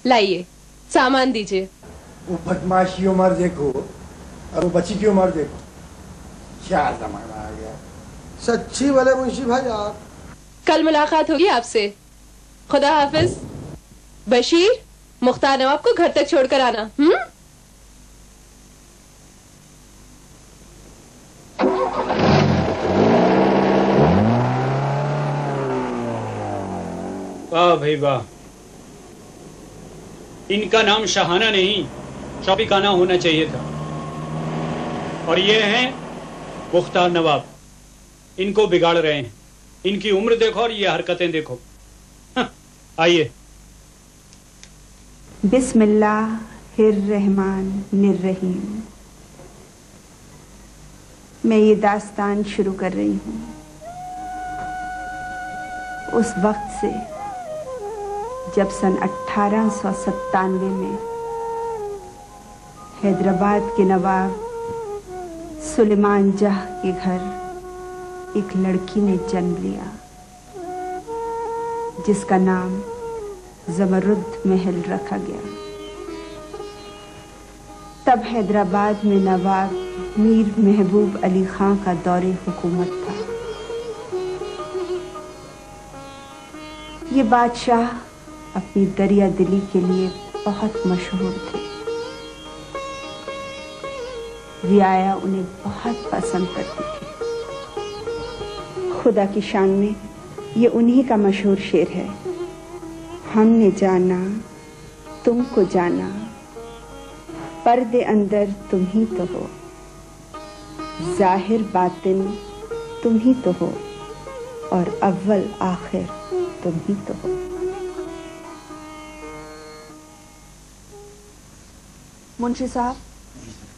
लाइए सामान दीजिए। वो बदमाश की उम्र देखो और वो बच्ची की उम्र देखो, क्या जमाना आ गया। सच्ची वाले मुंशी भाई आप। कल मुलाकात होगी आपसे। खुदा हाफिज। बशीर, मुख्तार नवाब को घर तक छोड़कर आना। वाह भाई वाह, इनका नाम शाहाना नहीं शौकीखाना होना चाहिए था। और ये हैं मुख्तार नवाब, इनको बिगाड़ रहे हैं। इनकी उम्र देखो और ये हरकतें देखो। आइए। बिस्मिल्लाहिर्रहमानिर्रहीम। मैं ये दास्तान शुरू कर रही हूँ उस वक्त से जब सन 1897 में हैदराबाद के नवाब सुलेमान जाह के घर एक लड़की ने जन्म लिया जिसका नाम ज़मरुद महल रखा गया। तब हैदराबाद में नवाब मीर महबूब अली खां का दौरे हुकूमत था। ये बादशाह अपनी दरिया दिली के लिए बहुत मशहूर थे। रियाया उन्हें बहुत पसंद करती थी। खुदा की शान में ये उन्हीं का मशहूर शेर है, हमने जाना तुमको जाना, पर्दे अंदर तुम ही तो हो, जाहिर बातिन तुम ही तो हो, और अव्वल आखिर तुम ही तो हो। मुंशी साहब,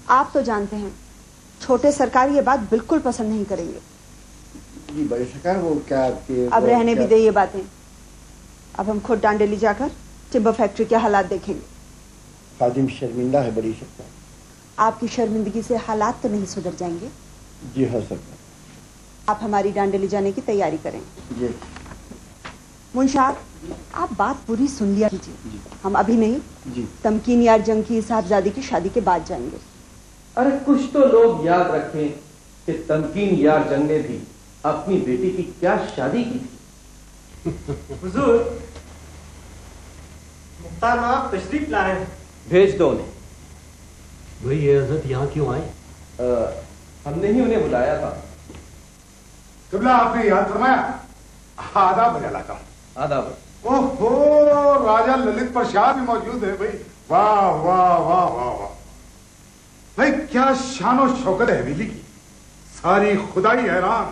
आप तो जानते हैं छोटे सरकार ये बात बिल्कुल पसंद नहीं करेंगे। जी बड़े सरकार, वो क्या अब रहने भी दे ये बातें। अब हम खुद डांडेली जाकर टिम्बर फैक्ट्री के हालात देखेंगे। खादिम शर्मिंदा है बड़ी सरकार। आपकी शर्मिंदगी से हालात तो नहीं सुधर जाएंगे। जी हाँ सरकार। आप हमारी डांडेली जाने की तैयारी करें। जी। मुंशी साहब, आप बात पूरी सुन लिया कीजिए। हम अभी नहीं जी तमकीन यार जंग की साहबजादी की शादी के बाद जाएंगे। अरे कुछ तो लोग याद रखें कि तमकीन यार जंग ने भी अपनी बेटी की क्या शादी की थी। हुजूर, मुख्तार नवाब तशरीफ ला रहे हैं। भेज दो उन्हें। भाई ये हजरत यहाँ क्यों आए? हमने ही उन्हें बुलाया था। कबला आपने याद फरमाया। आदाब बजालाता हूँ। आदाब। ओहो, राजा ललित प्रसाद भी मौजूद है भाई। वाह वाह वाह वाह वाह भाई, क्या शान और शौकत है हवेली की। सारी खुदाई हैरान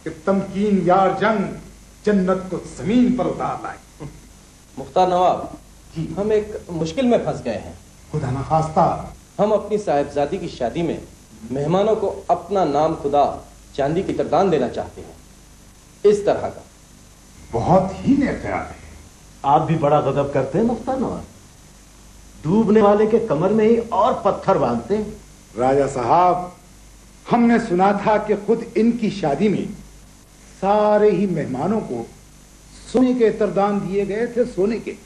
कि तमकीन यार जंग जन्नत को जमीन पर उतार लाए। मुख्तार नवाब जी, हम एक मुश्किल में फंस गए हैं। खुदा न खास्ता। हम अपनी साहिबजादी की शादी में मेहमानों को अपना नाम खुदा चांदी की तरदान देना चाहते हैं, इस तरह का। बहुत ही नेक ख्याल है। आप भी बड़ा गजब करते हैं मुख्तार नवाब। डूबने वाले के कमर में ही और पत्थर बांधते हैं। राजा साहब, हमने सुना था कि खुद इनकी शादी में सारे ही मेहमानों को सोने के तरदान दिए गए थे, सोने के।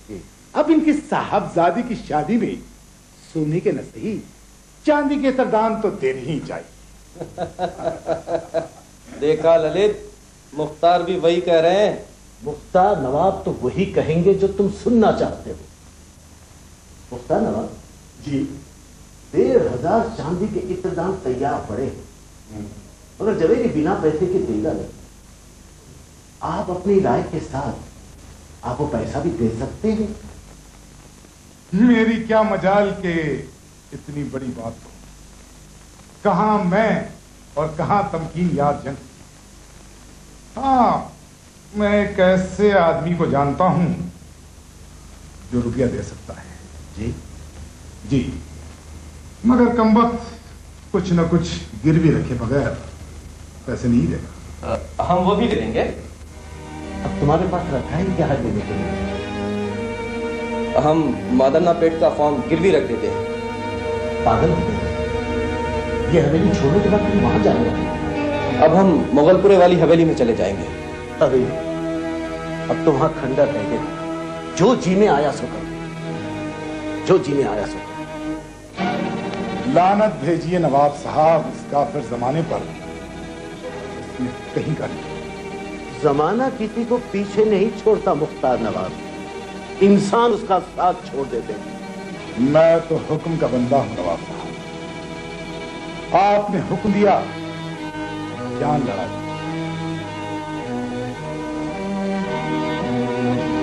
अब इनकी साहबजादी की शादी में सोने के न सही चांदी के तरदान तो देने ही चाहिए। देखा ललित, मुख्तार भी वही कह रहे हैं। मुख्तार नवाब तो वही कहेंगे जो तुम सुनना चाहते हो। मुख्तार नवाब जी, 1500 चांदी के इत्तदाम तैयार पड़े हैं, मगर जवेरी बिना पैसे के देगा नहीं। आप अपनी राय के साथ आप वो पैसा भी दे सकते हैं। मेरी क्या मजाल के इतनी बड़ी बात हो। कहां मैं और कहां तमकीन यार जंग। हाँ, मैं एक ऐसे आदमी को जानता हूं जो रुपया दे सकता है। जी जी, मगर कमबख्त कुछ न कुछ गिरवी रखे बगैर पैसे नहीं देगा। हम वो भी दे देंगे। अब तुम्हारे पास रखा है क्या है देने के लिए? हम मादरना पेट का फॉर्म गिरवी रख देते हैं। पागल हो गए? ये हवेली छोड़ने के बाद तुम वहां जाने वाले? अब हम मुगलपुरे वाली हवेली में चले जाएंगे। अरे اب تو وہاں کھنڈر رہ گئے، جو جی میں آیا سو کرو، جو جی میں آیا سو کرو۔ لعنت بھیجیے نواب صاحب اس کافر زمانے پر، اس نے کہیں کا نہیں۔ زمانہ کسی کو پیچھے نہیں چھوڑتا مختار نواب، انسان اس کا ساتھ چھوڑ دیتے ہیں۔ میں تو حکم کا بندہ ہوں نواب صاحب، آپ نے حکم دیا، جان لڑا دی۔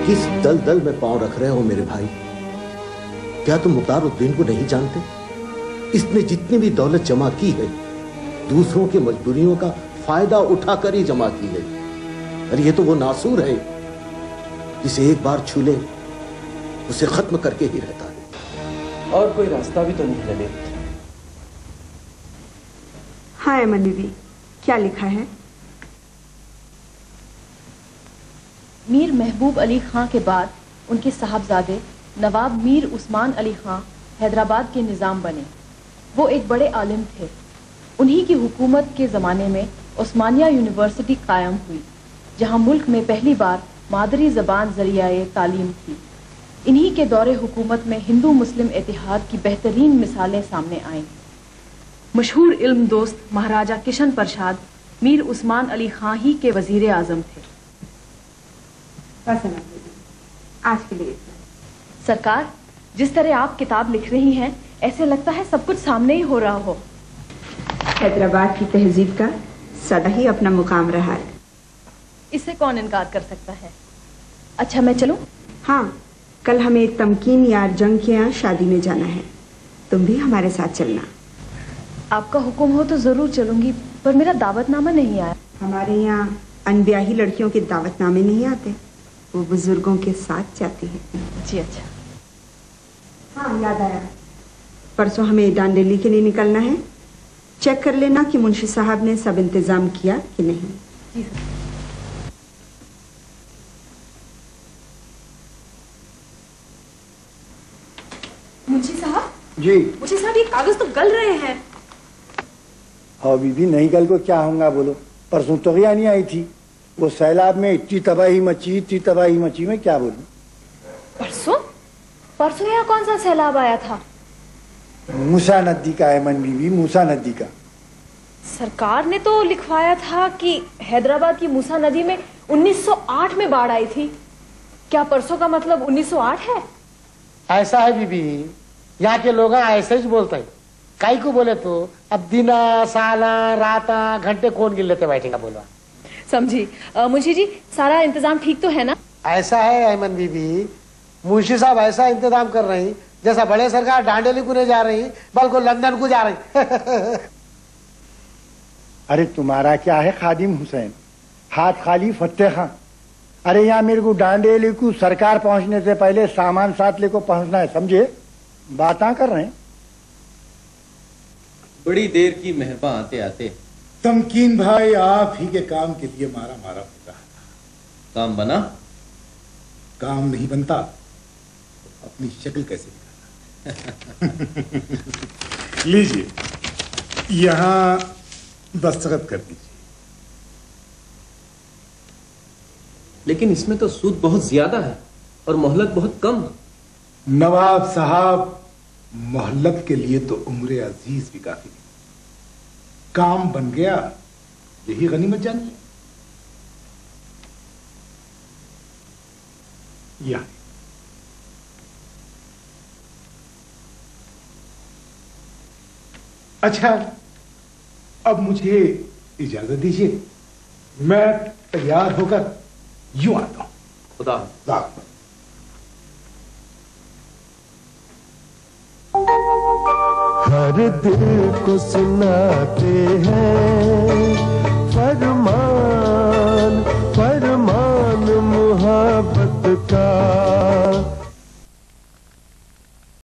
کس دلدل میں پاؤں رکھ رہے ہو میرے بھائی؟ کیا تم مختار الدین کو نہیں جانتے؟ اس نے جتنی بھی دولت جمع کی ہے دوسروں کی مجبوریوں کا فائدہ اٹھا کر ہی جمع کی ہے، اور یہ تو وہ ناسور ہے جسے ایک بار چھو لے اسے ختم کر کے ہی رہتا ہے۔ اور کوئی راستہ بھی تو نہیں لگے۔ ہاں ایمن بیوی، کیا لکھا ہے؟ میر محبوب علی خان کے بعد ان کے صاحبزادے نواب میر عثمان علی خان حیدرآباد کے نظام بنے۔ وہ ایک بڑے عالم تھے۔ انہی کی حکومت کے زمانے میں عثمانیہ یونیورسٹی قائم ہوئی، جہاں ملک میں پہلی بار مادری زبان ذریعہ تعلیم تھی۔ انہی کے دور حکومت میں ہندو مسلم اتحاد کی بہترین مثالیں سامنے آئیں۔ مشہور علم دوست مہاراجہ کشن پرشاد میر عثمان علی خان ہی کے وزیر اعظم تھے۔ آج کے لیے سرکار، جس طرح آپ کتاب لکھ رہی ہیں ایسے لگتا ہے سب کچھ سامنے ہی ہو رہا ہو۔ حیدرآباد کی تہذیب کا سدا ہی اپنا مقام رہا ہے، اس سے کون انکار کر سکتا ہے؟ اچھا میں چلوں؟ ہاں، کل ہمیں تمکین یار جنگ کے یہاں شادی میں جانا ہے، تم بھی ہمارے ساتھ چلنا۔ آپ کا حکم ہو تو ضرور چلوں گی، پر میرا دعوت نامہ نہیں آیا۔ ہمارے یہاں انبیاہی لڑکیوں کے دعوت نامے نہیں آتے، وہ بزرگوں کے ساتھ جاتی ہے۔ جی اچھا۔ ہاں یاد آیا، پرسوں ہمیں ڈانڈیلی کے لیے نکلنا ہے، چیک کر لینا کہ منشی صاحب نے سب انتظام کیا کہ نہیں۔ جی سر۔ منشی صاحب؟ جی منشی صاحب یہ کاغذ تو گل رہے ہیں۔ ہاں بیوی، نہیں کل کو کیا ہوں گا بولو؟ پرسوں تو نہیں آئی تھی، وہ سیلاب میں اتنی تباہی مچی میں کیا بولوں؟ پرسوں یہاں کون سا سیلاب آیا تھا؟ موسیٰ ندی کا، ایمن بیوی، موسیٰ ندی کا۔ سرکار نے تو لکھوایا تھا کہ حیدرآباد کی موسیٰ ندی میں 1908 میں باڑھ آئی تھی۔ کیا پرسوں کا مطلب 1908 ہے؟ ایسا ہے بی بی، یہاں کے لوگ ایسے ہی بولتے ہیں، کائی کو بولے تو اب دن سالہ رات گھنٹے کون گن لیتے بیٹھے گا بولوا۔ سمجھی منشی جی، سارا انتظام ٹھیک تو ہے نا؟ ایسا ہے ایمن بی بی، منشی صاحب ایسا انتظام کر رہے ہیں جیسا بڑے سرکار ڈانڈیلی کو نہیں جا رہی بلکہ لندن کو جا رہی۔ ارے تمہارا کیا ہے خادم حسین، ہاتھ خالی فتح خان؟ ارے یہاں میرے کو ڈانڈیلی کو سرکار پہنچنے سے پہلے سامان ساتھ لے کو پہنچنا ہے، سمجھے؟ باتاں کر رہے ہیں۔ بڑی دیر کی مہرباں آتے آتے۔ تمکین بھائی، آپ ہی کے کام کے لیے مارا ہو رہا تھا۔ کام بنا؟ کام نہیں بنتا، اپنی شکل کیسے دکھانا؟ لیجیے، یہاں دستخط کر دیجیے۔ لیکن اس میں تو سود بہت زیادہ ہے اور مہلت بہت کم۔ نواب صاحب، مہلت کے لیے تو عمر عزیز بھی کافی ہے۔ کام بن گیا، یہی غنیمت جانیے۔ یا اچھا، اب مجھے اجازت دیجیے، میں تیار ہو کر یوں آتا ہوں۔ خدا ہر دل کو سناتے ہیں